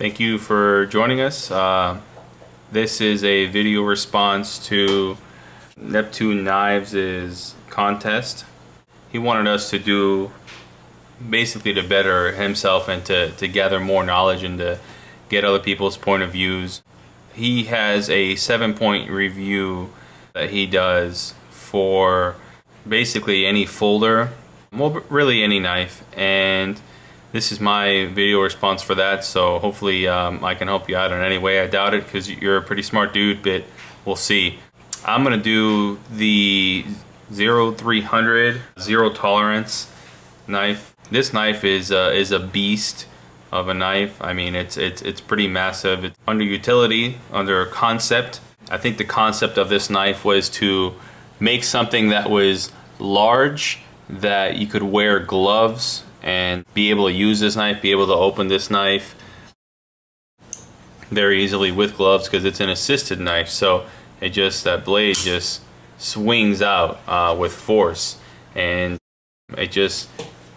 Thank you for joining us. This is a video response to NeptuneKnives' contest. He wanted us to do basically to better himself and to gather more knowledge and to get other people's point of views. He has a 7-point review that he does for basically any folder, well, really any knife, and this is my video response for that, so hopefully I can help you out in any way. I doubt it because you're a pretty smart dude, but we'll see. I'm gonna do the 0300 zero tolerance knife. This knife is a beast of a knife. I mean, it's pretty massive. It's under utility, under concept. I think the concept of this knife was to make something that was large, that you could wear gloves and be able to use this knife, be able to open this knife very easily with gloves because it's an assisted knife. So it just, that blade just swings out with force, and it just,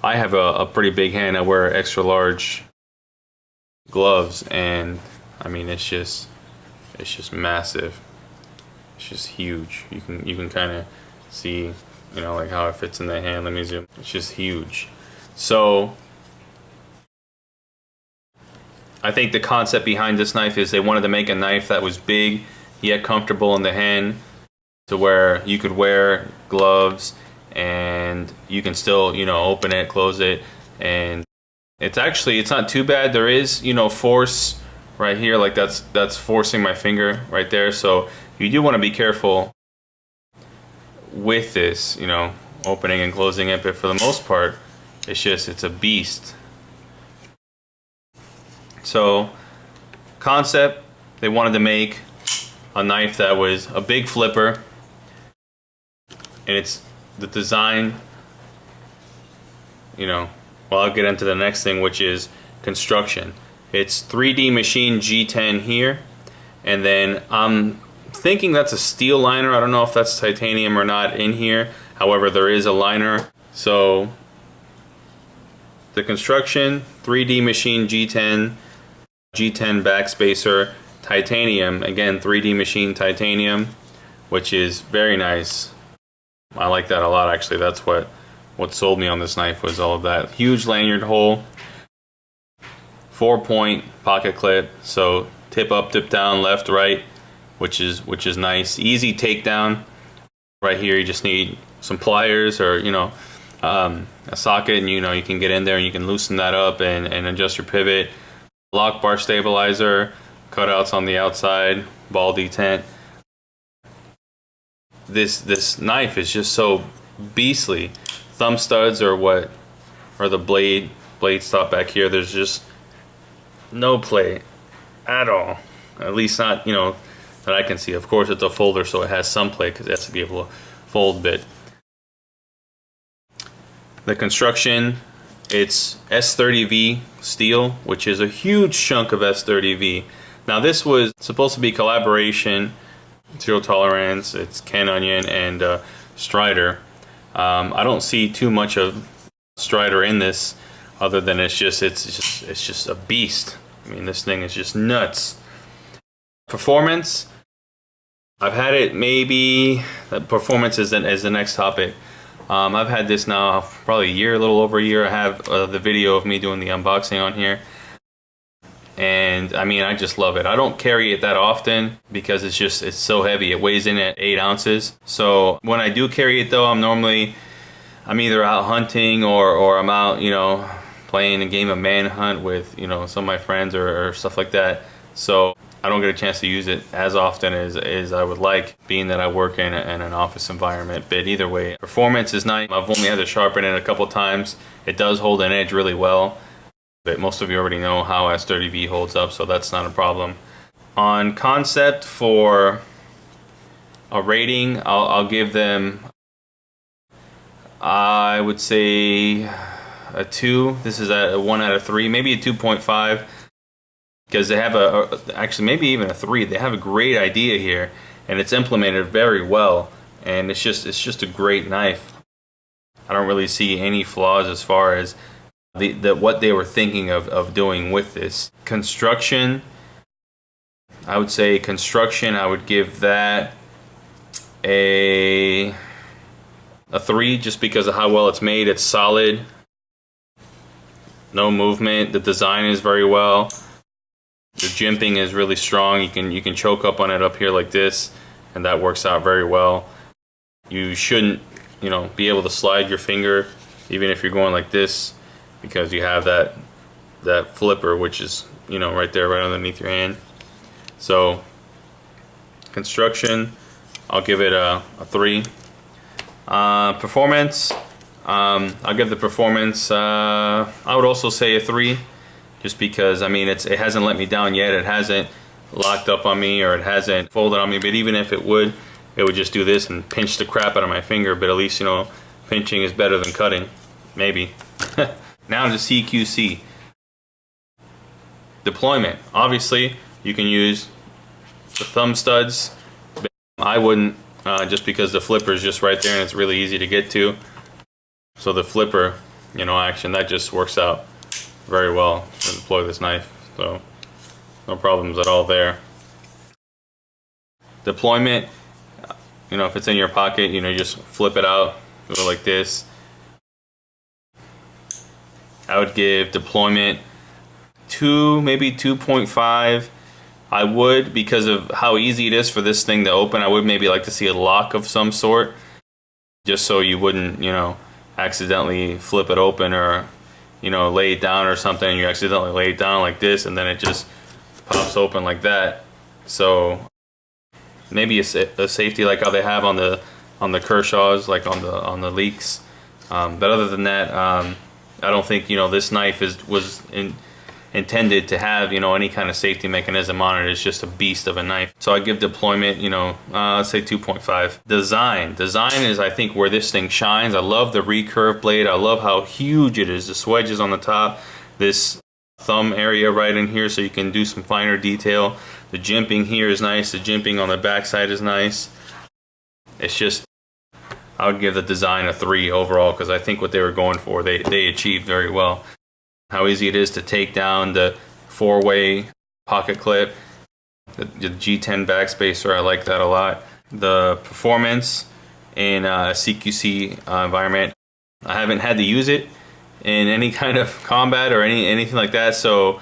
I have a pretty big hand. I wear extra large gloves, and I mean, it's just massive. It's just huge. You can kind of see, you know, like how it fits in the hand. Let me zoom. It's just huge. So I think the concept behind this knife is they wanted to make a knife that was big yet comfortable in the hand, to where you could wear gloves and you can still, you know, open it, close it, and it's not too bad. There is, you know, force right here, like that's forcing my finger right there, so you do want to be careful with this, you know, opening and closing it, but for the most part it's a beast. So concept, they wanted to make a knife that was a big flipper, and it's the design, you know, well, I'll get into the next thing, which is construction. It's 3D machine G10 here, and then I'm thinking that's a steel liner. I don't know if that's titanium or not in here. However, there is a liner. So the construction, 3D machine G10 backspacer, titanium, again 3D machine titanium, which is very nice. I like that a lot, actually. That's what sold me on this knife, was all of that. Huge lanyard hole, 4-point pocket clip, so tip up, tip down, left, right, which is nice. Easy takedown. Right here you just need some pliers, or, you know, a socket, and, you know, you can get in there and you can loosen that up and adjust your pivot. Lock bar stabilizer, cutouts on the outside, ball detent. This knife is just so beastly. Thumb studs are the blade stop back here. There's just no play at all, at least not, you know, that I can see. Of course it's a folder, so it has some play because it has to be able to fold a bit. The construction, it's S30V steel, which is a huge chunk of S30V. Now this was supposed to be collaboration, zero tolerance. It's Ken Onion and Strider. I don't see too much of Strider in this, other than it's just a beast. I mean, this thing is just nuts. Performance, I've had it, maybe performance is the next topic. I've had this now probably a year, a little over a year. I have the video of me doing the unboxing on here, and I mean, I just love it. I don't carry it that often because it's so heavy. It weighs in at 8 ounces. So when I do carry it though, I'm either out hunting or I'm out, you know, playing a game of manhunt with, you know, some of my friends or stuff like that. So I don't get a chance to use it as often as I would like, being that I work in an office environment. But either way, performance is nice. I've only had to sharpen it a couple times. It does hold an edge really well, but most of you already know how S30V holds up, so that's not a problem. On concept, for a rating, I'll give them, I would say a 2. This is a 1 out of 3, maybe a 2.5. Because they have actually maybe even a 3. They have a great idea here, and it's implemented very well, and it's just a great knife. I don't really see any flaws as far as what they were thinking of doing with this. Construction, I would say construction, I would give that a 3, just because of how well it's made. It's solid, no movement. The design is very well. The jimping is really strong. You can choke up on it up here like this, and that works out very well. You shouldn't, be able to slide your finger even if you're going like this, because you have that flipper, which is right there, right underneath your hand. So construction, I'll give it a 3. Performance, I'll give the performance, I would also say a 3, just because it hasn't let me down yet. It hasn't locked up on me, or it hasn't folded on me. But even if it would just do this and pinch the crap out of my finger. But at least pinching is better than cutting, maybe. Now to CQC. Deployment. Obviously, you can use the thumb studs. I wouldn't, just because the flipper is just right there and it's really easy to get to. So the flipper, action, that just works out very well to deploy this knife. So no problems at all there. Deployment, if it's in your pocket, you just flip it out, go like this. I would give deployment 2, maybe 2.5. I would, because of how easy it is for this thing to open, I would maybe like to see a lock of some sort, just so you wouldn't, accidentally flip it open, or, lay it down or something, and you accidentally lay it down like this, and then it just pops open like that. So maybe a safety like how they have on the Kershaws, like on the Leaks. But other than that, I don't think this knife was intended to have any kind of safety mechanism on it. It's just a beast of a knife. So I give deployment, let's say 2.5. Design is, I think, where this thing shines. I love the recurve blade. I love how huge it is. The swedge is on the top. This thumb area right in here, so you can do some finer detail. The jimping here is nice. The jimping on the back side is nice. It's just, I would give the design a 3 overall, because I think what they were going for, they achieved very well. How easy it is to take down the 4-way pocket clip, the G10 backspacer, I like that a lot. The performance in a CQC environment, I haven't had to use it in any kind of combat or anything like that, so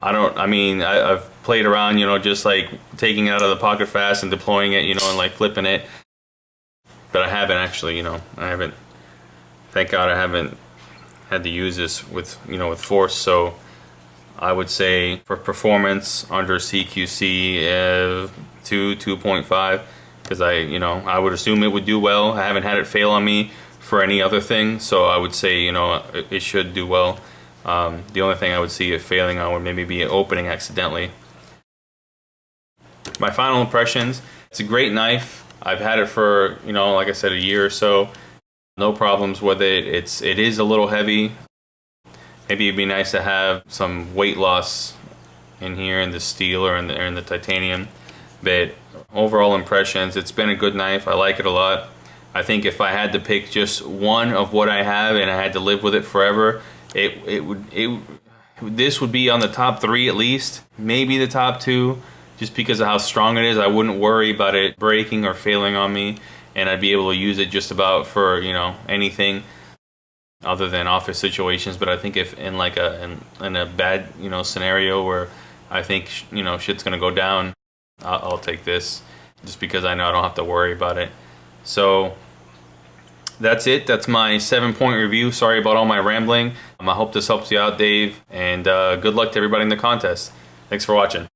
I've played around, just like taking it out of the pocket fast and deploying it, and like flipping it. But I haven't actually, thank God I haven't had to use this with force. So I would say for performance under CQC, 2.5, because I would assume it would do well. I haven't had it fail on me for any other thing, so I would say it should do well. The only thing I would see it failing on would maybe be opening accidentally. My final impressions: it's a great knife. I've had it for like I said, a year or so. No problems with it. It is a little heavy. Maybe it'd be nice to have some weight loss in here in the steel or in the titanium. But overall impressions, it's been a good knife. I like it a lot. I think if I had to pick just one of what I have and I had to live with it forever, this would be on the top 3 at least, maybe the top 2, just because of how strong it is. I wouldn't worry about it breaking or failing on me, and I'd be able to use it just about for anything other than office situations. But I think if in like in a bad scenario where I think shit's gonna go down, I'll take this, just because I know I don't have to worry about it. So that's it. That's my 7-point review. Sorry about all my rambling. I hope this helps you out, Dave, and good luck to everybody in the contest. Thanks for watching.